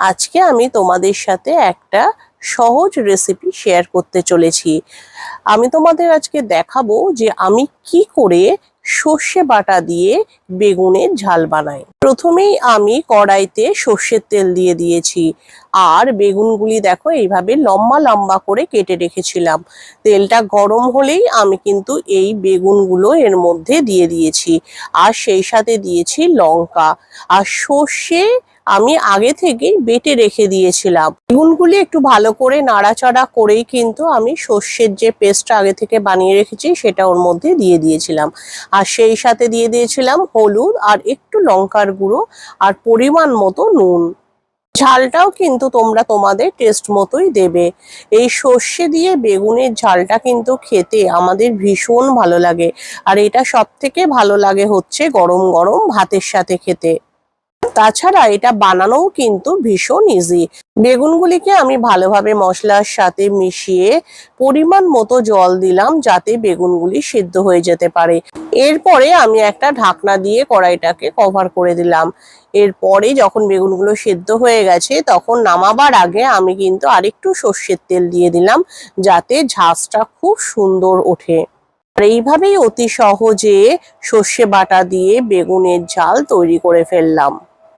আজকে আমি তোমাদের সাথে একটা সহজ রেসিপি শেয়ার করতে চলেছি। আমি তোমাদের আজকে দেখাবো যে আমি কি করে সর্ষে বাটা দিয়ে বেগুনের ঝাল বানাই। প্রথমেই আমি কড়াইতে সর্ষের তেল দিয়ে দিয়েছি, আর বেগুনগুলি দেখো এইভাবে লম্বা লম্বা করে কেটে রেখেছিলাম। তেলটা গরম হলেই আমি কিন্তু এই বেগুনগুলো এর মধ্যে দিয়ে দিয়েছি, আর সেই সাথে দিয়েছি লঙ্কা আর সর্ষে। আমি আগে থেকেই বেটে রেখে দিয়েছিলাম। বেগুনগুলি একটু ভালো করে নাড়াচাড়া করেই কিন্তু আমি সর্ষের যে পেস্টটা আগে থেকে বানিয়ে রেখেছি সেটা ওর মধ্যে দিয়ে দিয়েছিলাম, আর সেই সাথে দিয়ে দিয়েছিলাম হলুদ আর একটু লঙ্কার গুঁড়ো আর পরিমাণ মতো নুন। ঝালটাও কিন্তু তোমরা তোমাদের টেস্ট মতোই দেবে। এই সর্ষে দিয়ে বেগুনের ঝালটা কিন্তু খেতে আমাদের ভীষণ ভালো লাগে, আর এটা সব থেকে ভালো লাগে হচ্ছে গরম গরম ভাতের সাথে খেতে। তাছাড়া এটা বানানোও কিন্তু ভীষণ ইজি। বেগুনগুলিকে আমি ভালোভাবে মশলার সাথে মিশিয়ে পরিমাণ মতো জল দিলাম, যাতে বেগুনগুলি সিদ্ধ হয়ে যেতে পারে। এরপরে আমি একটা ঢাকনা দিয়ে কড়াইটাকে কভার করে দিলাম। এরপরে যখন বেগুনগুলো সিদ্ধ হয়ে গেছে তখন নামাবার আগে আমি কিন্তু আরেকটু সর্ষের তেল দিয়ে দিলাম, যাতে ঝাঁঝটা খুব সুন্দর ওঠে। আর এইভাবেই অতি সহজে সর্ষে বাটা দিয়ে বেগুনের ঝাল তৈরি করে ফেললাম।